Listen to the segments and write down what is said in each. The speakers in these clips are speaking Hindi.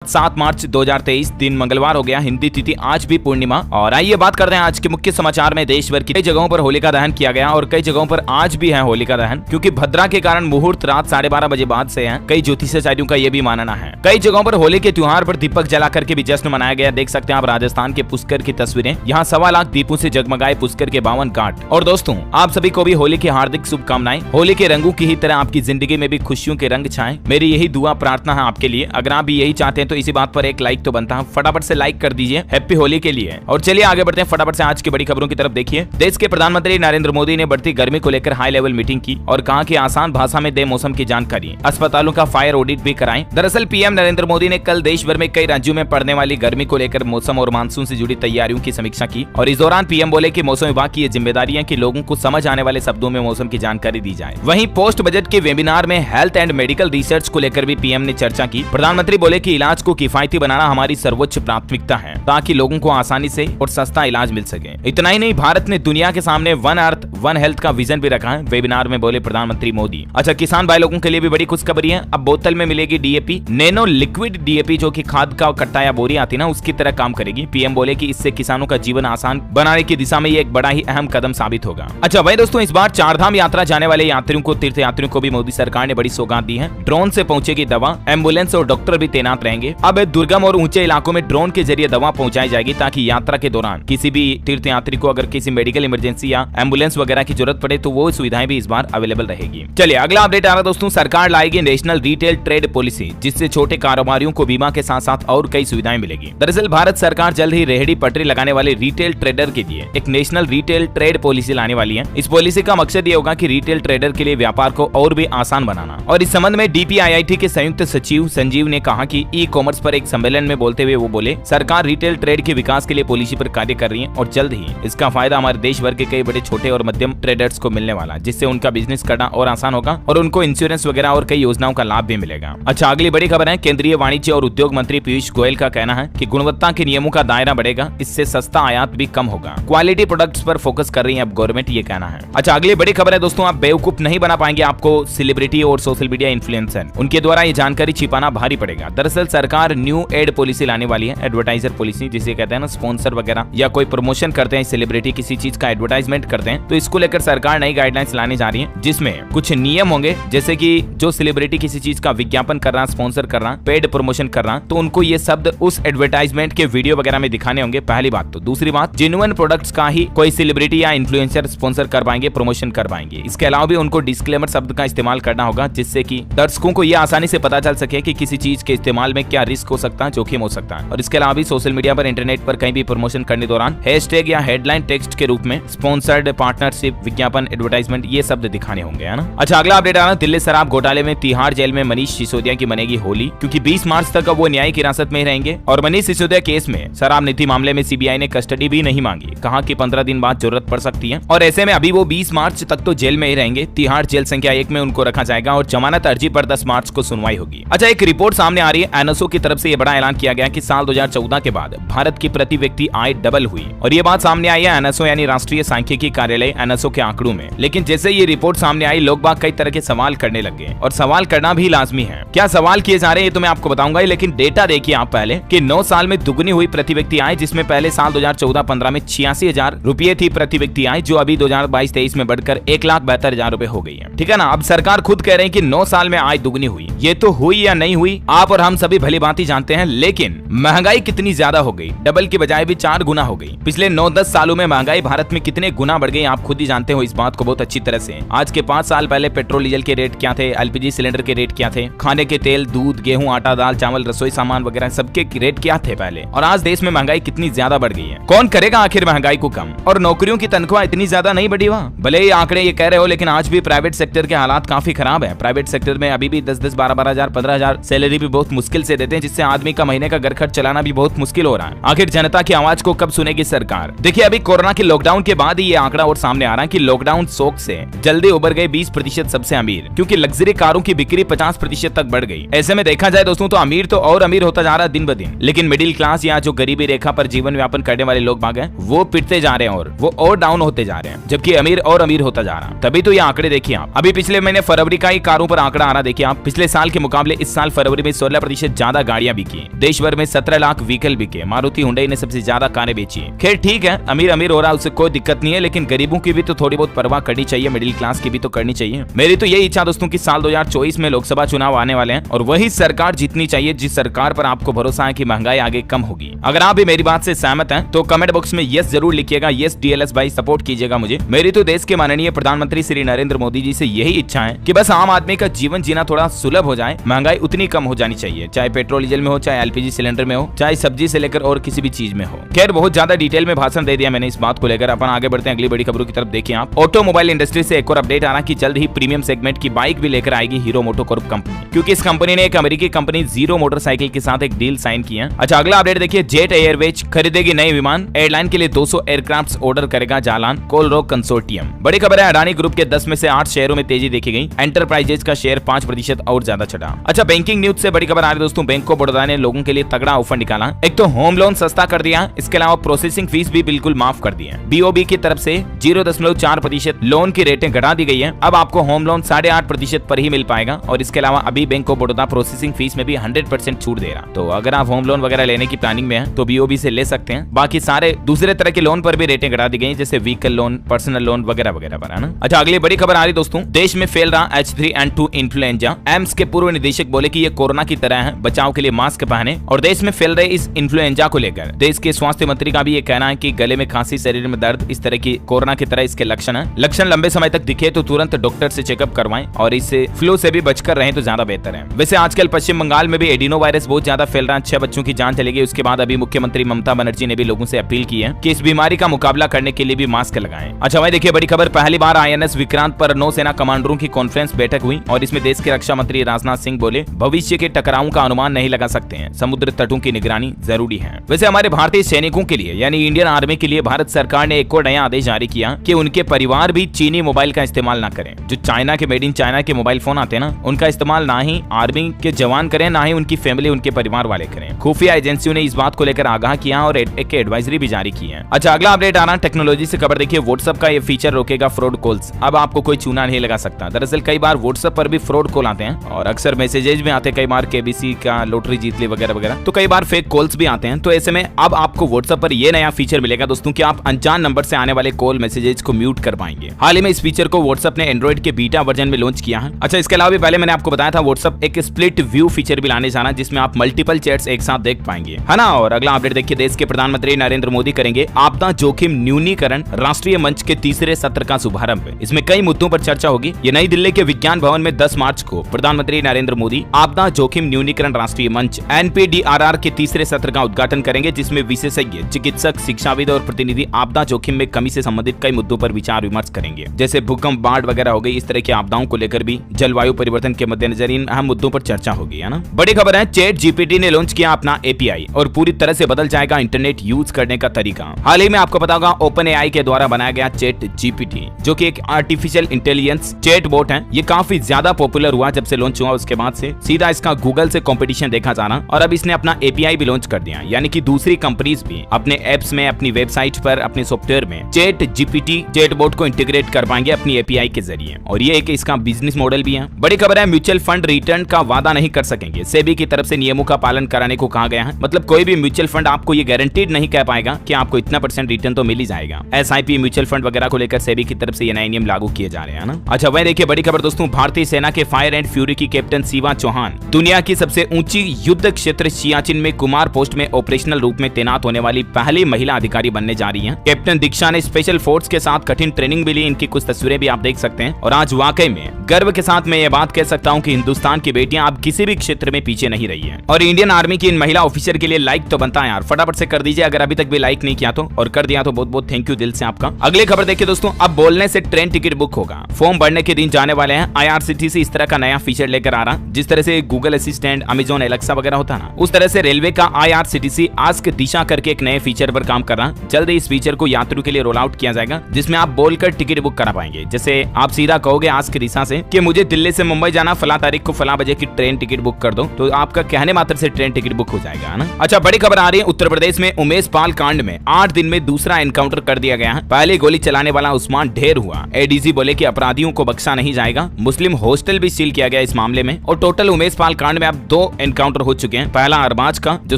7 मार्च 2023 दिन मंगलवार हो गया। हिंदी तिथि आज भी पूर्णिमा। और आइए बात करते हैं आज के मुख्य समाचार में। देश भर की कई जगहों पर होलिका दहन किया गया और कई जगहों पर आज भी है होलिका दहन, क्योंकि भद्रा के कारण मुहूर्त रात 12:30 बजे बाद से है। कई ज्योतिषाचार्यों का यह भी मानना है। कई जगहों पर होली के त्योहार पर दीपक जला करके भी जश्न मनाया गया। देख सकते हैं आप राजस्थान के पुष्कर की तस्वीरें। यहाँ 1.25 लाख दीपों से जगमगाए पुष्कर के 52 घाट। और दोस्तों, आप सभी को भी होली की हार्दिक शुभकामनाएं। होली के रंगों की ही तरह आपकी जिंदगी में भी खुशियों के रंग छाएं। मेरी यही दुआ प्रार्थना है आपके लिए। अगर आप भी यही चाहते हैं तो इसी बात पर एक लाइक तो बनता है। फटाफट से लाइक कर दीजिए हैप्पी होली के लिए। और चलिए आगे बढ़ते हैं फटाफट से आज की बड़ी खबरों की तरफ। देखिए, देश के प्रधानमंत्री नरेंद्र मोदी ने बढ़ती गर्मी को लेकर हाई लेवल मीटिंग की और कहा कि आसान भाषा में दे मौसम की जानकारी। अस्पतालों का फायर ऑडिट भी कराएं। दरअसल पीएम नरेंद्र मोदी ने कल देश भर में कई राज्यों में पड़ने वाली गर्मी को लेकर मौसम और मानसून से जुड़ी तैयारियों की समीक्षा की। और इस दौरान पीएम बोले कि मौसम विभाग की ये जिम्मेदारी है कि लोगों को समझ आने वाले शब्दों में मौसम की जानकारी दी जाए। वहीं पोस्ट बजट के वेबिनार में हेल्थ एंड मेडिकल रिसर्च को लेकर भी पीएम ने चर्चा की। प्रधानमंत्री बोले कि इलाज को किफायती बनाना हमारी सर्वोच्च प्राथमिकता है, ताकि लोगों को आसानी से और सस्ता इलाज मिल सके। इतना ही नहीं, भारत ने दुनिया के सामने वन अर्थ वन हेल्थ का विजन भी रखा है, वेबिनार में बोले प्रधानमंत्री मोदी। अच्छा, किसान भाई लोगों के लिए भी बड़ी खुशखबरी है। अब बोतल में मिलेगी डीएपी, नैनो लिक्विड डीएपी, जो कि खाद का कट्टा या बोरी आती है ना, उसकी तरह काम करेगी। पीएम बोले कि इससे किसानों का जीवन आसान बनाने की दिशा में ये एक बड़ा ही अहम कदम साबित होगा। अच्छा भाई दोस्तों, इस बार 4 धाम यात्रा जाने वाले यात्रियों को, तीर्थ यात्रियों को भी मोदी सरकार ने बड़ी सौगात दी है। ड्रोन से पहुंचेगी दवा, एम्बुलेंस और डॉक्टर भी तैनात रहेंगे। अब दुर्गम और ऊंचे इलाकों में ड्रोन के जरिए दवा पहुंचाई जाएगी, ताकि यात्रा के दौरान किसी भी तीर्थ यात्री को अगर किसी मेडिकल इमरजेंसी या एम्बुलेंस वगैरह की जरूरत पड़े तो वो सुविधाएं भी इस बार अवेलेबल रहेगी। चलिए अगला अपडेट आ रहा है दोस्तों। सरकार लाएगी नेशनल रिटेल ट्रेड पॉलिसी, जिससे छोटे कारोबारियों को बीमा के साथ साथ और कई सुविधाएं मिलेगी। दरअसल भारत सरकार जल्द ही रेहड़ी पटरी लगाने वाले रिटेल ट्रेडर के लिए एक नेशनल रिटेल ट्रेड पॉलिसी लाने वाली है। इस पॉलिसी का मकसद ये होगा कि रिटेल ट्रेडर के लिए व्यापार को और भी आसान बनाना। और इस संबंध में DPIIT के संयुक्त सचिव संजीव ने कहा कि ई कॉमर्स पर एक सम्मेलन में बोलते हुए वो बोले, सरकार रिटेल ट्रेड के विकास के लिए पॉलिसी पर कार्य कर रही है और जल्द ही इसका फायदा हमारे देश भर के कई बड़े छोटे और मध्यम ट्रेडर्स को मिलने वाला, जिससे उनका बिजनेस करना और आसान होगा और उनको इंश्योरेंस वगैरह और कई योजनाओं का लाभ भी मिलेगा। अच्छा, अगली बड़ी खबर है। केंद्रीय वाणिज्य और उद्योग मंत्री पीयूष गोयल का कहना है कि गुणवत्ता के नियमों का दायरा बढ़ेगा, इससे सस्ता आयात भी कम होगा। क्वालिटी प्रोडक्ट्स पर फोकस कर रही है अब गवर्नमेंट, ये कहना है। अच्छा, अगली बड़ी खबर है दोस्तों। आप बेवकूफ नहीं बना पाएंगे आपको सेलिब्रिटी और सोशल मीडिया इन्फ्लुएंसर, उनके द्वारा ये जानकारी छिपाना भारी पड़ेगा। दरअसल सरकार न्यू एड पॉलिसी लाने वाली है, एडवर्टाइजर पॉलिसी, जिसे कहते हैं ना स्पॉन्सर वगैरह या कोई प्रमोशन करते हैं, सेलिब्रिटी किसी चीज का एडवर्टाइजमेंट करते हैं, तो इसको लेकर सरकार नई गाइडलाइंस लाने जा रही है, जिसमें कुछ नियम होंगे। जैसे कि जो सेलिब्रिटी किसी चीज का विज्ञापन कर रहा, स्पॉन्सर कर रहा, पेड प्रमोशन कर रहा, तो उनको ये शब्द उस एडवर्टाइजमेंट के वीडियो वगैरह में दिखाने होंगे, पहली बात। तो दूसरी बात, जेन्युइन प्रोडक्ट्स का ही कोई सेलिब्रिटी या इन्फ्लुएंसर स्पॉन्सर कर पाएंगे, प्रमोशन कर पाएंगे। इसके अलावा भी उनको डिस्क्लेमर शब्द का इस्तेमाल करना होगा, जिससे कि दर्शकों को यह आसानी से पता चल सके कि किसी चीज के इस्तेमाल में क्या रिस्क हो सकता है, जोखिम हो सकता है। और इसके अलावा भी सोशल मीडिया पर, इंटरनेट पर कहीं भी प्रमोशन करने दौरान हैशटैग या हेडलाइन टेक्स्ट के रूप में स्पॉन्सर्ड, पार्टनरशिप, विज्ञापन, एडवर्टाइजमेंट, ये शब्द दिखाने होंगे, है ना। अच्छा, अगला अपडेट आ रहा है। दिल्ली शराब घोटाले में तिहाड़ जेल में मनीष सिसोदिया की बनेगी होली, क्योंकि 20 मार्च तक वो न्यायिक हिरासत में रहेंगे। और मनीष सिसोदिया केस में शराब नीति मामले में सीबीआई ने कस्टडी भी नहीं मांगी, कहा कि 15 दिन बाद जरूरत पड़ सकती है। और ऐसे में अभी वो 20 मार्च तक तो जेल में ही रहेंगे। तिहाड़ जेल संख्या 1 में उनको रखा जाएगा और जमानत अर्जी पर 10 मार्च को सुनवाई होगी। अच्छा, एक रिपोर्ट सामने आ रही है। एनएसओ की तरफ से ये बड़ा ऐलान किया गया कि साल 2014 के बाद भारत की प्रति व्यक्ति आय डबल हुई, और ये बात सामने आई है एनएसओ यानी राष्ट्रीय सांख्यिकी कार्यालय एनएसओ के आंकड़ों में। लेकिन जैसे ये रिपोर्ट सामने आई, लोग बाग कई तरह के सवाल करने लगे, और सवाल करना भी लाजमी है। क्या सवाल किए जा रहे हैं ये तो मैं आपको बताऊंगा, लेकिन डेटा देखिए आप पहले कि 9 साल में दुगनी हुई प्रति व्यक्ति आय, जिसमें पहले साल 2014-15 में 86,000 रुपये थी प्रति व्यक्ति आय, जो अभी 2022-23 में बढ़कर 1,72,000 रुपए हो गई है। ठीक है ना। अब सरकार खुद कह रहे हैं कि 9 साल में आय दुगनी हुई। ये तो हुई या नहीं हुई आप और हम सभी भली भांति जानते हैं, लेकिन महंगाई कितनी ज्यादा हो गई, डबल की बजाय भी 4 गुना हो गई। पिछले 9-10 सालों में महंगाई भारत में कितने गुना बढ़ गई, आप खुद ही जानते हो इस बात को बहुत अच्छी तरह से। आज के 5 साल पहले पेट्रोल डीजल के रेट क्या थे, एलपीजी सिलेंडर के रेट क्या थे, खाने के तेल, दूध, गेहूं, आटा, दाल, चावल, रसोई सामान वगैरह सबके रेट क्या थे पहले, और आज देश में महंगाई कितनी ज्यादा बढ़ गई है। कौन करेगा आखिर महंगाई को कम। और नौकरियों की तनख्वाह इतनी ज्यादा नहीं बढ़ी हुआ, भले ही आंकड़े ये कह रहे हो, लेकिन आज भी प्राइवेट सेक्टर के हालात काफी खराब है। प्राइवेट सेक्टर में अभी भी 10-10, 12-12 हजार, 15 हजार सैलरी भी बहुत मुश्किल से देते हैं, जिससे आदमी का महीने का घर खर्च चलाना भी बहुत मुश्किल हो रहा है। आखिर जनता की आवाज को कब सुनेगी सरकार। देखिए, अभी कोरोना के लॉकडाउन के बाद ही ये आंकड़ा और सामने आ रहा है कि लॉकडाउन शॉक से जल्दी उबर गए 20% सबसे अमीर, क्योंकि लग्जरी कारों की बिक्री 50% तक बढ़ गई। ऐसे में देखा जाए दोस्तों तो अमीर तो और अमीर होता जा रहा है दिन ब दिन, लेकिन मिडिल क्लास या जो गरीबी रेखा पर जीवन यापन करने वाले लोग बाग हैं, वो पिटते जा रहे हैं और वो और डाउन होते जा रहे हैं, जबकि अमीर और अमीर होता जा रहा है। तभी तो ये आंकड़े देखिए आप। अभी पिछले महीने फरवरी का ही कारों पर आंकड़ा आ रहा, देखिए आप, पिछले साल के मुकाबले इस साल फरवरी में 16% ज्यादा ज्यादा गाड़ियां बिकी। देश भर में 17 लाख व्हीकल बिके। मारुति हुंडई ने सबसे ज्यादा कारें बेची। खैर ठीक है, अमीर अमीर हो रहा है उससे कोई दिक्कत नहीं है, लेकिन गरीबों की भी तो थोड़ी बहुत परवाह करनी चाहिए, मिडिल क्लास की भी तो करनी चाहिए। मेरी तो यही इच्छा दोस्तों कि साल 2024 में लोकसभा चुनाव आने वाले हैं और वही सरकार जीतनी चाहिए जिस सरकार पर आपको भरोसा है कि महंगाई आगे कम होगी। अगर आप भी मेरी बात से सहमत हैं तो कमेंट बॉक्स में यस जरूर लिखिएगा। यस डीएलएस भाई, सपोर्ट कीजिएगा मुझे। मेरी तो देश के माननीय प्रधानमंत्री श्री नरेंद्र मोदी जी से यही इच्छा है कि बस आम आदमी का जीवन जीना थोड़ा सुलभ हो जाए, महंगाई उतनी कम हो जानी चाहिए, चाहे पेट्रोल डीजल में हो, चाहे एलपीजी सिलेंडर में हो, चाहे सब्जी से लेकर और किसी भी चीज में हो। खैर बहुत ज्यादा डिटेल में भाषण दे दिया मैंने इस बात को लेकर। अपन आगे बढ़ते हैं अगली बड़ी खबरों की तरफ। देखिए आप, ऑटोमोबाइल इंडस्ट्री से एक और अपडेट आ रहा कि जल्द ही प्रीमियम सेगमेंट की बाइक भी लेकर आएगी हीरो मोटोकॉर्प कंपनी, क्योंकि इस कंपनी ने एक अमेरिकी कंपनी जीरो मोटरसाइकिल के साथ एक डील साइन की है। अच्छा अगला अपडेट देखिए, जेट एयरवेज खरीदेगी नए विमान। एयरलाइन के लिए 200 एयरक्राफ्ट ऑर्डर करेगा जालान कोलरो कंसोर्टियम। बड़ी खबर है, अडानी ग्रुप के 10 में से 8 शेयरों में तेजी देखी गई। एंटरप्राइजेज का शेयर 5% और ज्यादा चढ़ा। अच्छा बैंकिंग न्यूज से बड़ी खबर आ रही दोस्तों, बैंक ऑफ बड़ौदा ने लोगों के लिए तगड़ा ऑफर निकाला। एक तो होम लोन सस्ता कर दिया, इसके अलावा प्रोसेसिंग फीस भी बिल्कुल माफ कर दी है। बीओबी की तरफ से 0.4% लोन की रेटें घटा दी गई है। अब आपको होम लोन 8.5% पर ही मिल पाएगा और इसके अलावा अभी bank of Baroda processing fees में भी 100% छूट दे रहा। तो अगर आप होम लोन वगैरह लेने की प्लानिंग में हैं तो बीओबी से ले सकते हैं। बाकी सारे दूसरे तरह के लोन पर भी रेटें घटा दी गई, जैसे व्हीकल लोन, पर्सनल लोन वगैरह वगैरह पर, है ना। अच्छा अगली बड़ी खबर आ रही दोस्तों, देश में फैल रहा H3N2 इन्फ्लुएंजा। एम्स के पूर्व निदेशक बोले कि ये कोरोना की तरह है, बचाव के लिए मास्क पहने। और देश में फैल रहे इस इन्फ्लुएंजा को लेकर देश के स्वास्थ्य मंत्री का भी ये कहना है कि गले में खांसी, शरीर में दर्द, इस तरह की कोरोना की तरह इसके लक्षण है। लक्षण लंबे समय तक दिखे तो तुरंत डॉक्टर से चेकअप करवाएं और इससे फ्लू से भी बचकर रहें तो ज्यादा बेहतर है। वैसे आजकल पश्चिम बंगाल में भी एडिनो वायरस बहुत ज्यादा फैल रहा है। 6 बच्चों की जान चली गई। उसके बाद अभी मुख्यमंत्री ममता बनर्जी ने भी लोगों से अपील की है कि इस बीमारी का मुकाबला करने के लिए भी मास्क लगाएं। अच्छा भाई देखिए बड़ी खबर, पहली बार INS विक्रांत पर नौसेना कमांडरों की कॉन्फ्रेंस बैठक हुई और इसमें देश के रक्षा मंत्री राजनाथ सिंह बोले भविष्य के टकरावों का अनुमान नहीं लगा सकते हैं, समुद्र तटों की निगरानी जरूरी है। वैसे हमारे भारतीय सैनिकों के लिए यानी इंडियन आर्मी के लिए भारत सरकार ने एक और नया आदेश जारी किया कि उनके परिवार भी चीनी मोबाइल का इस्तेमाल ना करें। जो चाइना के मेड इन चाइना के मोबाइल फोन आते हैं ना, उनका इस्तेमाल ना ही आर्मी के जवान करें, ना ही उनकी फैमिली, उनके परिवार वाले करें। खुफिया एजेंसियों ने इस बात को लेकर आगाह किया और एक एडवाइजरी भी जारी की है। अच्छा अगला अपडेट आ रहा है टेक्नोलॉजी से खबर देखिए, व्हाट्सएप का ये फीचर रोकेगा फ्रॉड कॉल्स। अब आपको कोई चूना नहीं लगा सकता। दरअसल कई बार व्हाट्सएप पर भी फ्रॉड कॉल आते हैं और अक्सर मैसेजेस भी आते हैं, कई बार केबीसी का लॉटरी जीत ली वगैरह वगैरह, तो कई बार फेक कॉल्स भी आते हैं। तो ऐसे में अब आपको व्हाट्सएप पर ये नया फीचर मिलेगा दोस्तों कि आप अनजान नंबर से आने वाले कॉल मैसेजेस को म्यूट कर पाएंगे। हाल ही में इस फीचर को व्हाट्सएप ने एंड्रॉइड के बीटा वर्जन में लॉन्च किया है। अच्छा इसके अलावा भी पहले मैंने आपको बताया था व्हाट्सएप एक स्प्लिट व्यू फीचर भी लाने जाना, जिसमें आप मल्टीपल चैट्स एक साथ देख पाएंगे, है ना। और अगला अपडेट देखिए, देश के प्रधानमंत्री नरेंद्र मोदी करेंगे आपदा जोखिम न्यूनीकरण राष्ट्रीय मंच के तीसरे सत्र का शुभारंभ। इसमें कई मुद्दों पर चर्चा होगी। ये नई दिल्ली के विज्ञान भवन में 10 मार्च को प्रधानमंत्री नरेंद्र मोदी आपदा जोखिम न्यूनीकरण राष्ट्रीय मंच NPDRR के तीसरे सत्र का उद्घाटन करेंगे, जिसमें विशेषज्ञ, चिकित्सक, शिक्षाविद और प्रतिनिधि आपदा जोखिम में कमी से संबंधित कई मुद्दों पर विचार विमर्श करेंगे, जैसे भूकंप, बाढ़ वगैरह हो गई। इस तरह की आपदाओं को लेकर भी जलवायु परिवर्तन के मद्देनजर इन अहम मुद्दों पर चर्चा होगी, है ना। बड़ी खबर है, ChatGPT ने लॉन्च किया अपना API और पूरी तरह से बदल जाएगा इंटरनेट यूज करने का तरीका। हाल ही में आपको पता होगा OpenAI के द्वारा बनाया गया ChatGPT, जो कि एक आर्टिफिशियल इंटेलिजेंस चैटबॉट है। ये काफी ज्यादा पॉपुलर हुआ जब से लॉन्च हुआ, उसके बाद से सीधा इसका गूगल से कंपटीशन देखा जाना। और अब इसने अपना API भी लॉन्च कर दिया, यानी कि दूसरी कंपनीज भी अपने एप्स में, अपनी वेबसाइट पर, अपने सॉफ्टवेयर में ChatGPT चैटबॉट को इंटीग्रेट कर पाएंगे अपनी API के जरिए। और ये एक इसका बिजनेस मॉडल भी है। बड़ी खबर है, म्यूचुअल फंड रिटर्न का वादा नहीं कर सकेंगे। सेबी की तरफ से नियमों का पालन कराने को कहा गया है। मतलब कोई भी म्यूचुअल फंड आपको ये गारंटीड नहीं कह पाएगा कि आपको इतना % रिटर्न तो मिल ही जाएगा। SIP म्यूचुअल फंड वगैरह को लेकर सेबी की तरफ से ये नए नियम लागू किए जा रहे हैं ना। अच्छा वही देखिए बड़ी खबर दोस्तों, भारतीय सेना के फायर एंड फ्यूरी की कैप्टन शिवा चौहान दुनिया की सबसे ऊंची युद्ध क्षेत्र सियाचिन में कुमार पोस्ट में ऑपरेशनल रूप में तैनात होने वाली पहली महिला अधिकारी बनने जा रही हैं। कैप्टन दीक्षा ने स्पेशल फोर्स के साथ कठिन ट्रेनिंग भी ली। इनकी कुछ तस्वीरें भी आप देख सकते हैं। और आज वाकई में गर्व के साथ मैं ये बात कह सकता हूँ कि हिंदुस्तान की बेटियां अब किसी भी क्षेत्र में पीछे नहीं रही है। और इंडियन आर्मी की इन महिला ऑफिसर के लिए लाइक तो बनता है यार, फटाफट से कर दीजिए अगर अभी तक भी लाइक नहीं किया तो, और कर दिया तो बहुत बहुत थैंक यू दिल से आपका। अगली खबर देखिए दोस्तों, अब बोलने से ट्रेन टिकट बुक होगा। फॉर्म भरने के दिन जाने वाले हैं। IRCTC इस तरह का नया फीचर लेकर आ रहा, जिस तरह से गूगल असिस्टेंट, अमेजॉन एलेक्सा वगैरह होता है ना, उस तरह से रेलवे का IRCTC आस्क दिशा करके एक नए फीचर पर काम कर रहा। जल्द इस फीचर को यात्रियों के लिए रोल आउट किया जाएगा, जिसमें आप बोलकर टिकट बुक करा पाएंगे। जैसे आप सीधा कहोगे आस्क दिशा से कि मुझे दिल्ली से मुंबई जाना, फला तारीख को फला बजे की ट्रेन टिकट बुक कर दो, तो आपका कहने मात्र से ट्रेन टिकट बुक हो जाएगा ना। अच्छा बड़ी खबर आ रही है, उत्तर प्रदेश में उमेश पाल कांड में 8 दिन में दूसरा एनकाउंटर कर दिया गया है। पहले गोली चलाने वाला उस्मान ढेर हुआ। ADG बोले कि अपराधियों को बख्शा नहीं जाएगा। मुस्लिम हॉस्टल भी सील किया गया इस मामले में। और टोटल उमेश पाल कांड में अब 2 एनकाउंटर हो चुके हैं। पहला अरबाज का जो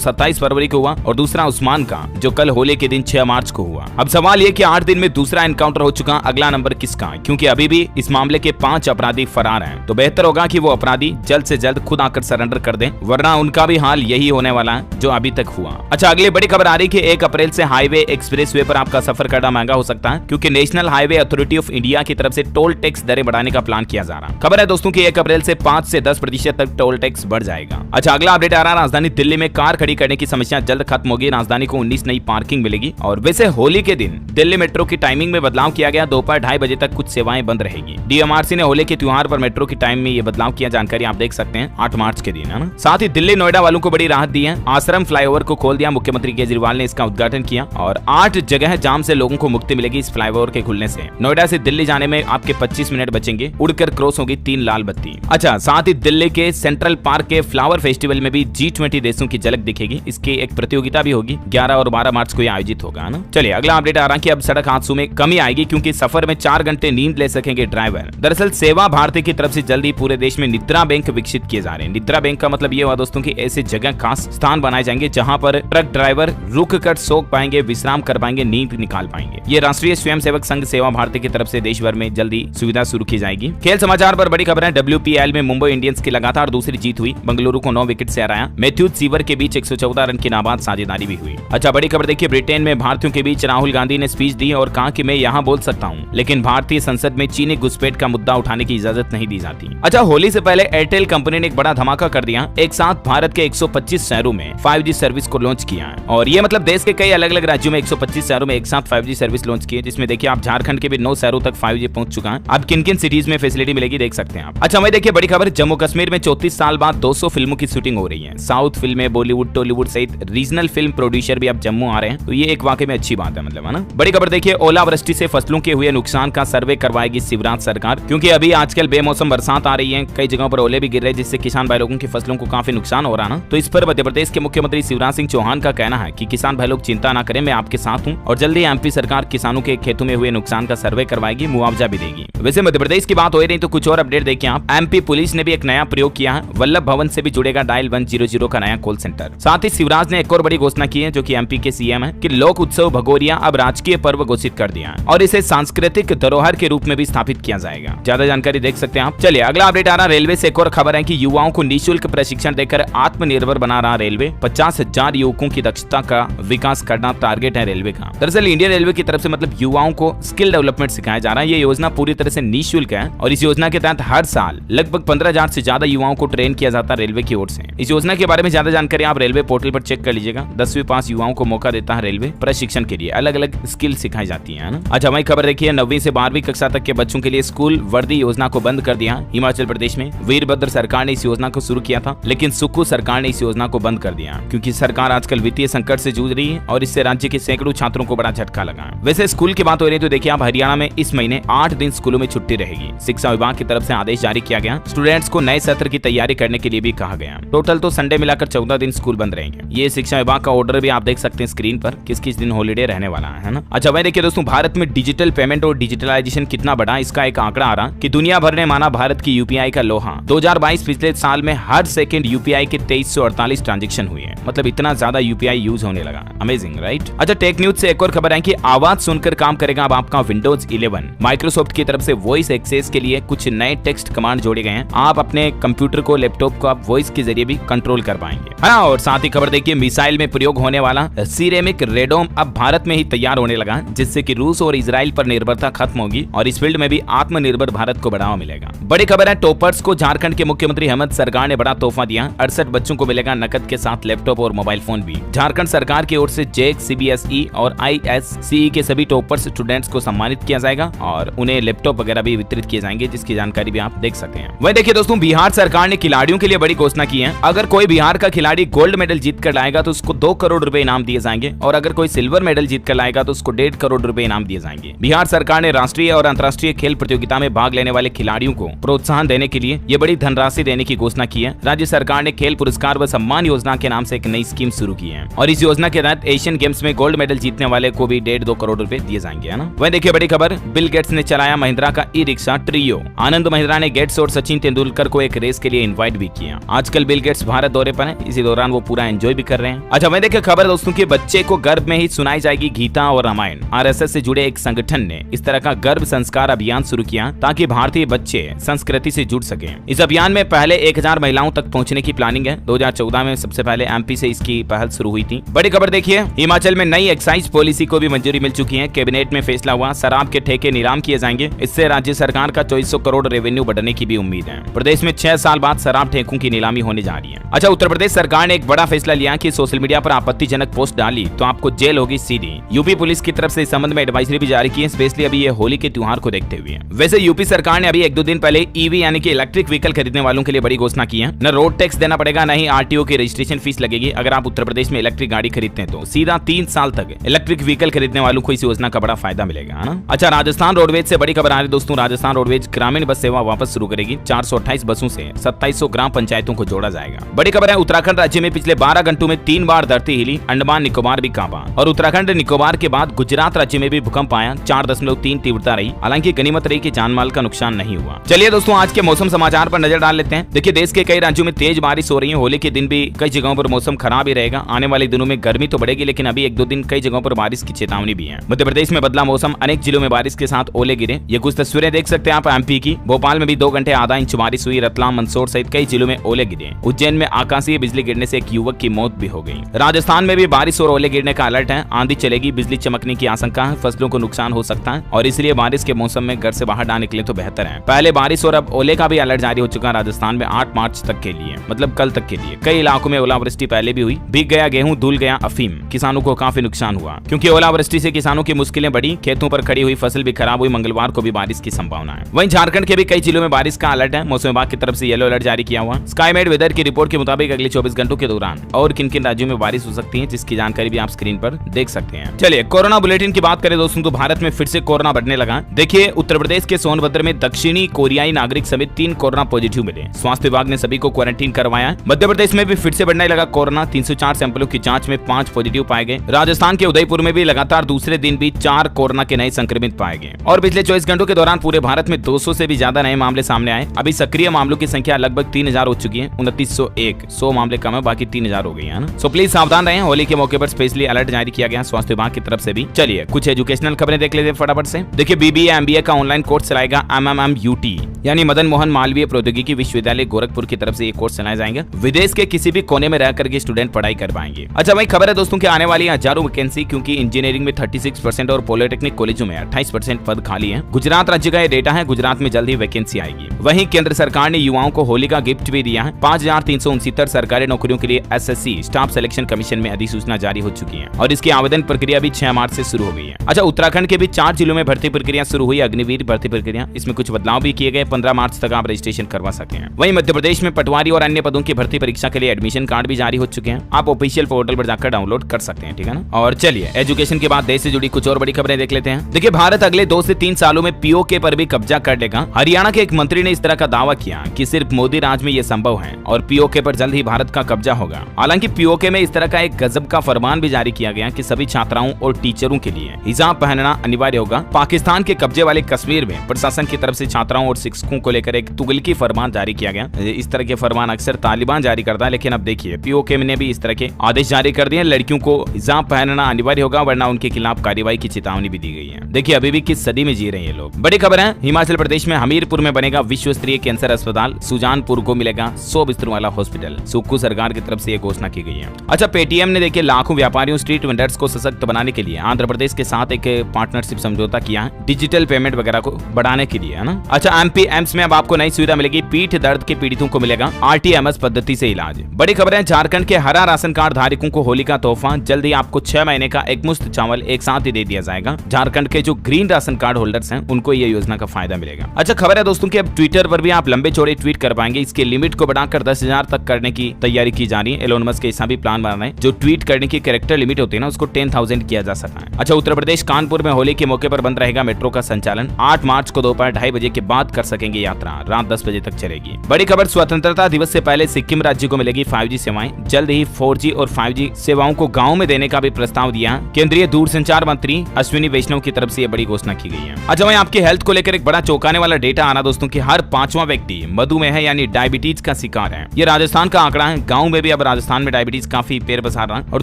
27 फरवरी को हुआ और दूसरा उस्मान का जो कल होली के दिन 6 मार्च को हुआ। अब सवाल ये कि 8 दिन में दूसरा एनकाउंटर हो चुका, अगला नंबर किसका? क्योंकि अभी भी इस मामले के 5 अपराधी फरार हैं, तो बेहतर होगा कि वो अपराधी जल्द से जल्द खुद आकर सरेंडर कर दें, वरना उनका भी हाल यही होने वाला है जो अभी तक हुआ। अच्छा, अगली बड़ी खबर आ रही है कि 1 अप्रैल से हाईवे एक्सप्रेसवे पर आपका सफर करना महंगा हो सकता है, क्योंकि national highway authority of India की तरफ से टोल टैक्स दरें बढ़ाने का प्लान किया जा रहा है। खबर है दोस्तों कि 1 अप्रैल से 5 से 10% तक टोल टैक्स बढ़ जाएगा। अच्छा, अगला अपडेट आ रहा है, राजधानी दिल्ली में कार खड़ी करने की समस्या जल्द खत्म होगी। राजधानी को 19 नई पार्किंग मिलेगी। और वैसे होली के दिन दिल्ली मेट्रो की टाइमिंग में बदलाव किया गया, दोपहर 2:30 बजे तक कुछ सेवाएं बंद रहेगी। डीएमआरसी ने होली के त्योहार पर मेट्रो की टाइम में ये बदलाव किया, जानकारी आप देख सकते हैं 8 मार्च के दिन, है ना। साथ ही दिल्ली नोएडा वालों को बड़ी राहत दी है, आश्रम फ्लाईओवर को खोल दिया, मुख्यमंत्री केजरीवाल ने इसका उद्घाटन किया और 8 जगह जाम से लोगों को मुक्ति मिलेगी इस फ्लाईओवर के खुलने से। नोएडा से दिल्ली जाने में आपके 25 मिनट बचेंगे, उड़कर क्रॉस होगी 3 लाल बत्ती। अच्छा, साथ ही दिल्ली के सेंट्रल पार्क के फ्लावर फेस्टिवल में भी G20 देशों की झलक दिखेगी। इसकी एक प्रतियोगिता भी होगी, 11 और 12 मार्च को आयोजित होगा ना। चलिए अगला अपडेट आ रहा है कि अब सड़क हादसों में कमी आएगी, क्योंकि सफर में 4 घंटे नींद ले सकेंगे ड्राइवर। दरअसल सेवा भारती की तरफ से जल्दी पूरे देश में निद्रा बैंक विकसित किए जा रहे हैं। निद्रा बैंक का मतलब ये हुआ दोस्तों कि ऐसे जगह खास स्थान बनाए जाएंगे जहां पर ट्रक ड्राइवर रुक कर सो पाएंगे, विश्राम कर पाएंगे, नींद निकाल पाएंगे। ये राष्ट्रीय स्वयंसेवक संघ सेवा भारती की तरफ से देश भर में जल्दी सुविधा शुरू की जाएगी। खेल समाचार पर बड़ी खबर है, WPL में मुंबई इंडियंस की लगातार दूसरी जीत हुई, बंगलुरु को 9 विकेट से हराया। मैथ्यूज सीवर के बीच 114 रन की नाबाद साझेदारी भी हुई। अच्छा, बड़ी खबर देखिए, ब्रिटेन में भारतीयों के बीच राहुल गांधी ने स्पीच दी और कहा कि मैं यहाँ बोल सकता हूँ, लेकिन भारतीय संसद में चीनी घुसपैठ का मुद्दा उठाने की इजाजत नहीं दी जाती। अच्छा, होली से पहले एयरटेल कंपनी ने एक बड़ा धमाका कर दिया, एक साथ भारत के 125 शहरों में 5G सर्विस को लॉन्च किया है। और ये मतलब देश के कई अलग अलग राज्यों में 125 शहरों में एक साथ 5G सर्विस लॉन्च की है, जिसमें देखिए आप झारखंड के भी 9 शहरों तक 5G पहुंच चुका है। अब किन किन सिटीज में फैसिलिटी मिलेगी देख सकते हैं आप। अच्छा, वही देखिए बड़ी खबर, जम्मू कश्मीर में 34 साल बाद 200 फिल्मों की शूटिंग हो रही है। साउथ फिल्में, बॉलीवुड, टॉलीवुड सहित रीजनल फिल्म प्रोड्यूसर भी अब जम्मू आ रहे हैं, तो ये एक वाकई में अच्छी बात है, मतलब है ना। बड़ी खबर देखिए, ओलावृष्टि से फसलों के हुए नुकसान का सर्वे करवाएगी शिवराज सरकार, क्योंकि अभी आजकल बेमौसम बरसात आ रही है, कई जगहों पर ओले भी गिर रहे हैं, जिससे किसान भाई लोगों की फसलों को काफी नुकसान हो रहा है ना। तो इस पर मध्य प्रदेश के मुख्यमंत्री शिवराज सिंह चौहान का कहना है कि किसान भाई लोग चिंता न करें, मैं आपके साथ हूं और जल्दी MP सरकार किसानों के खेतों में हुए नुकसान का सर्वे करवाएगी, मुआवजा भी देगी। वैसे मध्य प्रदेश की बात हो रही तो कुछ और अपडेट देखिए आप। MP पुलिस ने भी एक नया प्रयोग किया है, वल्लभ भवन से भी जुड़ेगा डायल 100 का नया कॉल सेंटर। साथ ही शिवराज ने एक और बड़ी घोषणा की है, जो कि MP के CM है, कि लोक उत्सव भगोरिया अब राजकीय पर्व घोषित कर दिया है और इसे सांस्कृतिक धरोहर के रूप में भी स्थापित किया जाएगा। ज्यादा जानकारी देख सकते हैं आप। चलिए अगला अपडेट आ रहा, रेलवे से एक और खबर है कि युवाओं को निःशुल्क प्रशिक्षण देकर आत्मनिर्भर बना रहा रेलवे। 50,000 युवकों की दक्षता का विकास करना टारगेट है रेलवे का। दरअसल इंडियन रेलवे की तरफ से मतलब युवाओं को स्किल डेवलपमेंट सिखाया जा रहा है। ये योजना पूरी तरह से निःशुल्क है और इस योजना के तहत हर साल लगभग 15,000 से ज्यादा युवाओं को ट्रेन किया जाता है रेलवे की ओर से। इस योजना के बारे में ज्यादा जानकारी आप रेलवे पोर्टल पर चेक कर लीजिएगा। 10वीं पास युवाओं को मौका देता है रेलवे प्रशिक्षण के लिए, अलग अलग स्किल सिखाई जाती है ना। अच्छा, वही खबर देखिए, 9वीं से 12वीं कक्षा तक के बच्चों के लिए स्कूल वर्दी योजना को बंद कर दिया। हिमाचल प्रदेश में वीरभद्र सरकार ने इस योजना को शुरू किया था, लेकिन सुक्खू सरकार ने इस योजना को बंद कर दिया, क्योंकि सरकार आजकल वित्तीय संकट से जूझ रही है और इससे राज्य के सैकड़ों छात्रों को बड़ा झटका लगा है। वैसे स्कूल की बात हो रही है तो देखिए आप, हरियाणा में इस महीने 8 दिन स्कूलों में छुट्टी रहेगी। शिक्षा विभाग की तरफ से आदेश जारी किया गया, स्टूडेंट्स को नए सत्र की तैयारी करने के लिए भी कहा गया। टोटल तो संडे मिलाकर 14 दिन स्कूल बंद रहेंगे। ये शिक्षा विभाग का ऑर्डर भी आप देख सकते हैं स्क्रीन पर, किस किस दिन हॉलीडे रहने वाला है ना। अच्छा, वही देखिए दोस्तों, भारत में डिजिटल पेमेंट और डिजिटलाइजेशन कितना बढ़ा, इसका एक आंकड़ा आ रहा कि दुनिया भर ने माना भारत की UPI का लोहा। 2022 पिछले साल में हर सेकंड UPI के 2348 ट्रांजेक्शन हुए हैं, मतलब इतना ज्यादा UPI यूज होने लगा। Amazing right. अच्छा, टेक न्यूज से एक और खबर है कि आवाज सुनकर काम करेगा अब आपका विंडोज 11। माइक्रोसॉफ्ट की तरफ से वॉइस एक्सेस के लिए कुछ नए टेक्स्ट कमांड जोड़े गए हैं। आप अपने कंप्यूटर को, लैपटॉप को आप वॉइस के जरिए भी कंट्रोल कर पाएंगे। हाँ, और साथ ही खबर देखिए, मिसाइल में प्रयोग होने वाला सिरेमिक रेडोम अब भारत में ही तैयार होने लगा, जिससे कि रूस और इजराइल पर निर्भरता खत्म होगी और इस फील्ड में भी आत्मनिर्भर भारत को बढ़ावा मिलेगा। बड़ी खबर है, टॉपर्स को झारखंड के मुख्यमंत्री हेमंत सरकार ने बड़ा तोहफा दिया। 68 बच्चों को मिलेगा नकद के साथ लैपटॉप और मोबाइल फोन भी। झारखंड सरकार की ओर से JEC, CBSE और ISCE के सभी टॉपर्स स्टूडेंट्स को सम्मानित किया जाएगा और उन्हें लैपटॉप वगैरह भी वितरित किए जाएंगे, जिसकी जानकारी भी आप देख सकते हैं। वही देखिए दोस्तों, बिहार सरकार ने खिलाड़ियों के लिए बड़ी घोषणा की है। अगर कोई बिहार का खिलाड़ी गोल्ड मेडल जीत कर लाएगा तो उसको 2 करोड़ रुपए इनाम दिए जाएंगे और अगर कोई सिल्वर मेडल जीत कर लाएगा तो उसको 1.5 करोड़ रुपए इनाम दिए जाएंगे। बिहार सरकार ने राष्ट्रीय और अंतर्राष्ट्रीय खेल प्रतियोगिता में भाग लेने वाले खिलाड़ियों को प्रोत्साहन देने के लिए ये बड़ी धनराशि देने की घोषणा की है। राज्य सरकार ने खेल पुरस्कार व सम्मान योजना के नाम से एक नई स्कीम शुरू की है और इस योजना के तहत एशियन गेम्स में गोल्ड मेडल जीतने वाले को भी 1.5-2 करोड़ रुपए दिए जाएंगे, है ना। वहीं देखिए बड़ी खबर, बिल गेट्स ने चलाया महिंद्रा का ई-रिक्शा ट्रियो। आनंद महिंद्रा ने गेट्स और सचिन तेंदुलकर को एक रेस के लिए इन्वाइट भी किया। आजकल आजकल बिल गेट्स भारत दौरे पर हैं, इसी दौरान वो पूरा एंजॉय भी कर रहे हैं। अच्छा वहीं देखिए खबर दोस्तों के बच्चे को गर्भ में ही सुनाई जाएगी गीता और रामायण। आरएसएस से जुड़े एक संगठन ने इस तरह का गर्भ संस्कार अभियान शुरू किया ताकि भारतीय बच्चे संस्कृति से जुड़ सके। इस अभियान में पहले 1000 महिलाओं तक पहुंचने की प्लानिंग है। 2014 में सबसे पहले एमपी से इसकी पहल शुरू हुई थी। बड़ी खबर देखिए, हिमाचल में नई एक्साइज पॉलिसी को भी मंजूरी मिल चुकी है। कैबिनेट में फैसला हुआ, शराब के ठेके नीलाम किए जाएंगे। इससे राज्य सरकार का 2400 करोड़ रेवेन्यू बढ़ने की भी उम्मीद है। प्रदेश में 6 साल बाद शराब ठेकों की नीलामी होने जा रही है। अच्छा उत्तर प्रदेश सरकार ने एक बड़ा फैसला लिया कि सोशल मीडिया पर आपत्तिजनक पोस्ट डाली तो आपको जेल होगी सीधी। यूपी पुलिस की तरफ से इस संबंध में एडवाइजरी भी जारी की है, स्पेशली अभी ये होली के त्योहार को देखते हुए। वैसे यूपी सरकार ने अभी 1-2 दिन पहले ईवी यानी कि इलेक्ट्रिक व्हीकल खरीदने वालों के लिए बड़ी घोषणा की है। न रोड टैक्स देना पड़ेगा, न ही आरटीओ की रजिस्ट्रेशन फीस लगेगी। अगर आप उत्तर प्रदेश में इलेक्ट्रिक गाड़ी खरीदते हैं तो सीधा 3 साल तक इलेक्ट्रिक व्हीकल खरीदने वालों को इस योजना का बड़ा फायदा मिलेगा, है ना। अच्छा राजस्थान रोडवेज से बड़ी खबर आ रही है दोस्तों। राजस्थान रोडवेज ग्रामीण बस सेवा वापस शुरू करेगी। 428 बसों से 2700 ग्राम पंचायतों को जोड़ा जाएगा। बड़ी खबर है, उत्तराखंड राज्य में पिछले 12 घंटों में 3 बार धरती हिली। अंडमान निकोबार भी कांपा और उत्तराखंड निकोबार के बाद गुजरात राज्य में भी भूकंप आया। 4.3 तीव्रता रही। हालांकि गनीमत रही कि जानमाल का नुकसान नहीं हुआ। चलिए दोस्तों आज के मौसम समाचार पर नजर डाल लेते हैं। देखिए देश के कई राज्यों में तेज बारिश हो रही है। होली के दिन भी कई जगहों पर मौसम खराब ही रहेगा। आने वाले दिनों में गर्मी तो बढ़ेगी, लेकिन अभी 1-2 दिन कई जगहों पर बारिश की चेतावनी भी है। मध्य प्रदेश में बदला मौसम, अनेक जिलों में बारिश के साथ ओले गिरे। ये कुछ तस्वीरें देख सकते हैं आप एमपी की। भोपाल में भी 2 घंटे आधा इंच बारिश हुई। रतलाम, मंदसौर सहित कई जिलों में ओले गिरे। उज्जैन में आकाशीय बिजली गिरने से एक युवक की मौत भी हो गई। राजस्थान में भी बारिश और ओले गिरने का अलर्ट है। आंधी चलेगी, बिजली चमकने की आशंका है। फसलों को नुकसान हो सकता है और इसलिए बारिश के मौसम में घर से बाहर ना निकले तो बेहतर है। पहले बारिश और अब ओले का भी अलर्ट जारी हो चुका राजस्थान में 8 मार्च तक के लिए, मतलब कल तक के लिए। कई इलाकों में ओलावृष्टि पहले भी हुई। भीग गया गेहूं, धुल गया अफीम। किसानों को काफी नुकसान हुआ क्योंकि ओलावृष्टि से किसानों की मुश्किलें बढ़ी। खेतों पर खड़ी हुई फसल भी खराब हुई। मंगलवार को भी बारिश की संभावना है। वहीं झारखंड के भी कई जिलों में बारिश का अलर्ट है। मौसम विभाग की तरफ से येलो अलर्ट जारी किया हुआ। स्काईमेट वेदर की रिपोर्ट के मुताबिक अगले 24 घंटों के दौरान और किन किन राज्यों में बारिश हो सकती है, जिसकी जानकारी भी आप स्क्रीन पर देख सकते हैं। चलिए कोरोना बुलेटिन की बात करें दोस्तों तो भारत में फिर से कोरोना बढ़ने लगा। देखिए उत्तर प्रदेश के सोनभद्र में दक्षिणी कोरियाई नागरिक समेत 3 कोरोना पॉजिटिव मिले। स्वास्थ्य विभाग ने सभी को क्वारंटीन करवाया। मध्य प्रदेश में भी फिर से बढ़ने लगा कोरोना। 304 सैंपलों की जांच में 5 पॉजिटिव पाए गए। राजस्थान के उदयपुर में भी लगातार दूसरे दिन भी 4 कोरोना के नए संक्रमित पाए गए और पिछले 24 घंटों के दौरान पूरे भारत में 200 से भी ज्यादा नए मामले सामने आए। अभी सक्रिय मामलों की संख्या लगभग 3000 हो चुकी है। 2901 100 मामले कम है, बाकी 3000 हो गई है ना। सो प्लीज सावधान रहें। होली के मौके पर स्पेशली अलर्ट जारी किया गया स्वास्थ्य विभाग की तरफ से भी। चलिए कुछ एजुकेशनल खबरें देख लेते हैं फटाफट से। देखिए बीबीए एमबीए का ऑनलाइन कोर्स चलाएगा MMMUT यानी मदन मोहन मालवीय प्रौद्योगिकी विश्वविद्यालय गोरखपुर की तरफ से ये कोर्स चलाए जाएंगे। विदेश के किसी भी कोने में रह करके स्टूडेंट पढ़ाई कर पाएंगे। अच्छा वही खबर है दोस्तों की आने वाली हजारों वैकेंसी, क्योंकि इंजीनियरिंग में 36% और पॉलिटेक्निक कॉलेजों में 28% पद खाली है। गुजरात राज्य का ये डेटा है। गुजरात में जल्द ही वैकेंसी आएगी। वहीं केंद्र सरकार ने युवाओं को होली का गिफ्ट भी दिया है। 5369 सरकारी नौकरियों के लिए SSC स्टाफ सिलेक्शन कमीशन में अधिसूचना जारी हो चुकी है और इसकी आवेदन प्रक्रिया भी 6 मार्च से शुरू हो गई है। अच्छा उत्तराखंड के भी 4 जिलों में भर्ती प्रक्रिया शुरू हुई। अग्निवीर भर्ती प्रक्रिया, इसमें कुछ बदलाव भी किए गए। 15 मार्च तक आप रजिस्ट्रेशन करवा सकते हैं। वहीं मध्य प्रदेश में पटवारी और अन्य पदों की भर्ती परीक्षा के लिए एडमिशन कार्ड भी जारी हो चुके हैं। आप ऑफिशियल पोर्टल पर जाकर डाउनलोड कर सकते हैं, ठीक है ना। और चलिए एजुकेशन के बाद देश से जुड़ी कुछ और बड़ी खबरें देख लेते हैं। देखिए भारत अगले 2 से 3 सालों में पीओके पर भी कब्जा कर लेगा। हरियाणा के एक मंत्री ने इस तरह का दावा किया कि सिर्फ मोदी राज में यह संभव है और पीओके पर जल्द ही भारत का कब्जा होगा। हालांकि पीओके में इस तरह का एक गजब का फरमान भी जारी किया गया कि सभी छात्राओं और टीचरों के लिए हिजाब पहनना अनिवार्य होगा। पाकिस्तान के कब्जे वाले कश्मीर में प्रशासन की तरफ से छात्राओं और शिक्षकों को लेकर एक तुगलकी फरमान जारी किया गया। इस तरह के फरमान अक्सर तालिबान जारी करता है, लेकिन अब देखिए पीओके ने भी इस तरह के आदेश जारी कर दिए। लड़कियों को हिजाब पहनना अनिवार्य होगा वरना उनके खिलाफ कार्रवाई की चेतावनी भी दी गई है। देखिए अभी भी किस सदी में जी रहे हैं लोग। बड़ी खबर है, हिमाचल प्रदेश में हमीरपुर में बनेगा विश्व स्तरीय कैंसर अस्पताल। सुजानपुर को मिलेगा 100 बिस्तरों वाला हॉस्पिटल। सुक्खू सरकार की तरफ से यह घोषणा की गई है। अच्छा पेटीएम ने देखिए लाखों व्यापारियों स्ट्रीट वेंडर्स को सशक्त बनाने के लिए आंध्र प्रदेश के साथ एक पार्टनरशिप समझौता किया है, डिजिटल पेमेंट वगैरह को बढ़ाने के लिए, है ना। अच्छा एमपी एम्स में अब आपको नई सुविधा मिलेगी। पीठ दर्द के पीड़ितों को मिलेगा RTMS पद्धति से इलाज। बड़ी खबर है, झारखंड के हरा राशन कार्ड धारकों को होली का तोहफा। जल्द ही आपको 6 महीने का एक मुश्त चावल एक साथ ही दे दिया जाएगा। झारखंड के जो ग्रीन राशन कार्ड होल्डर्स हैं उनको ये योजना का फायदा मिलेगा। अच्छा खबर है दोस्तों की अब ट्विटर पर भी आप लंबे चौड़े ट्वीट कर पाएंगे। इसके लिमिट को बढ़ाकर 10,000 तक करने की तैयारी की जा रही है। एलोन मस्क के ऐसा भी प्लान बना रहे हैं। जो ट्वीट करने की कैरेक्टर लिमिट होती है ना उसको 10,000 किया जा सकता है। अच्छा उत्तर प्रदेश कानपुर में होली के मौके पर बंद रहेगा मेट्रो का संचालन। 8 मार्च को दोपहर 2:30 बजे के बाद कर सकेंगे यात्रा। रात 10 बजे तक चलेगी। बड़ी खबर, स्वतंत्रता दिवस से पहले सिक्किम राज्य को मिलेगी 5G सेवाएं। जल्द ही 4G और 5G सेवाओं को गाँव में देने का भी प्रस्ताव दिया। केंद्रीय दूरसंचार मंत्री अश्विनी वैष्णव की तरफ से यह बड़ी घोषणा की गई है। अच्छा वहीं आपकी हेल्थ को लेकर एक बड़ा चौंकाने वाला डेटा आना दोस्तों की हर 5वां व्यक्ति मधुमेह यानी डायबिटीज का शिकार शिकार है। ये राजस्थान का आंकड़ा है। गाँव में भी अब राजस्थान में डायबिटीज काफी पैर पसार रहा है और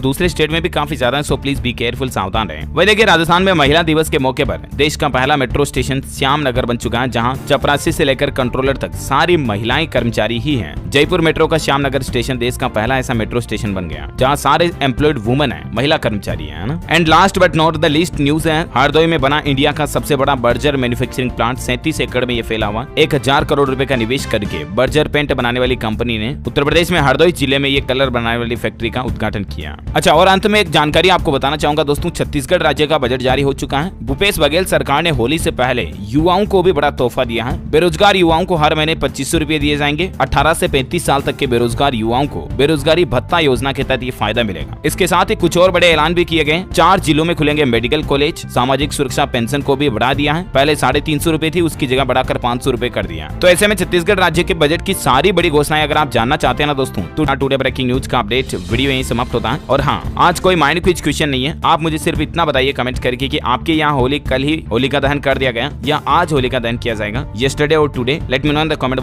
दूसरे स्टेट में भी काफी ज्यादा है, सो प्लीज बी केयरफुल, सावधान रहे। वही देखिए, राजस्थान में महिला दिवस के मौके पर देश का पहला मेट्रो स्टेशन श्याम नगर बन चुका है, जहाँ चपरासी से लेकर कंट्रोलर तक सारी महिलाएं कर्मचारी ही हैं। जयपुर मेट्रो का श्याम नगर स्टेशन देश का पहला ऐसा मेट्रो स्टेशन बन गया जहाँ सारे एम्प्लॉयड वुमेन है, महिला कर्मचारी है ना। And last but not the least news है, हरदोई में बना इंडिया का सबसे बड़ा बर्जर मैन्युफैक्चरिंग प्लांट। 37 एकड़ में ये फैला हुआ 1000 करोड़ रुपए का निवेश करके बर्जर पेंट बनाने वाली कंपनी ने उत्तर प्रदेश में हरदोई जिले में ये कलर बनाने वाली फैक्ट्री का उद्घाटन किया। अच्छा, और अंत में एक जानकारी आपको बताना चाहूंगा दोस्तों, छत्तीसगढ़ राज्य का बजट जारी हो चुका है। भूपेश बघेल सरकार ने होली से पहले युवाओं को भी बड़ा तोहफा दिया है। बेरोजगार युवाओं को हर महीने 2500 रुपए दिए जाएंगे। 18 से 35 साल तक के बेरोजगार युवाओं को बेरोजगारी भत्ता योजना के तहत ये फायदा मिलेगा। इसके साथ ही कुछ और बड़े ऐलान भी किए गए। 4 जिलों में खुलेंगे मेडिकल कॉलेज। सामाजिक सुरक्षा पेंशन को भी बढ़ा दिया है, पहले 350 रुपए थी, उसकी जगह बढ़ाकर 500 रुपए कर दिया। तो ऐसे में छत्तीसगढ़ राज्य के बजट की सारी बड़ी घोषणाएं अगर आप जानना चाहते हैं ना दोस्तों, तो टुडे ब्रेकिंग न्यूज का अपडेट वीडियो यहीं समाप्त होता है। और हाँ, आज कोई माइंड क्विज क्वेश्चन नहीं है, आप मुझे सिर्फ इतना बताइए कमेंट करके कि आपके यहाँ होली कल ही होलिका दहन कर दिया गया या आज होलिका दहन किया जाएगा, यस्टरडे और today. Let me know in the comment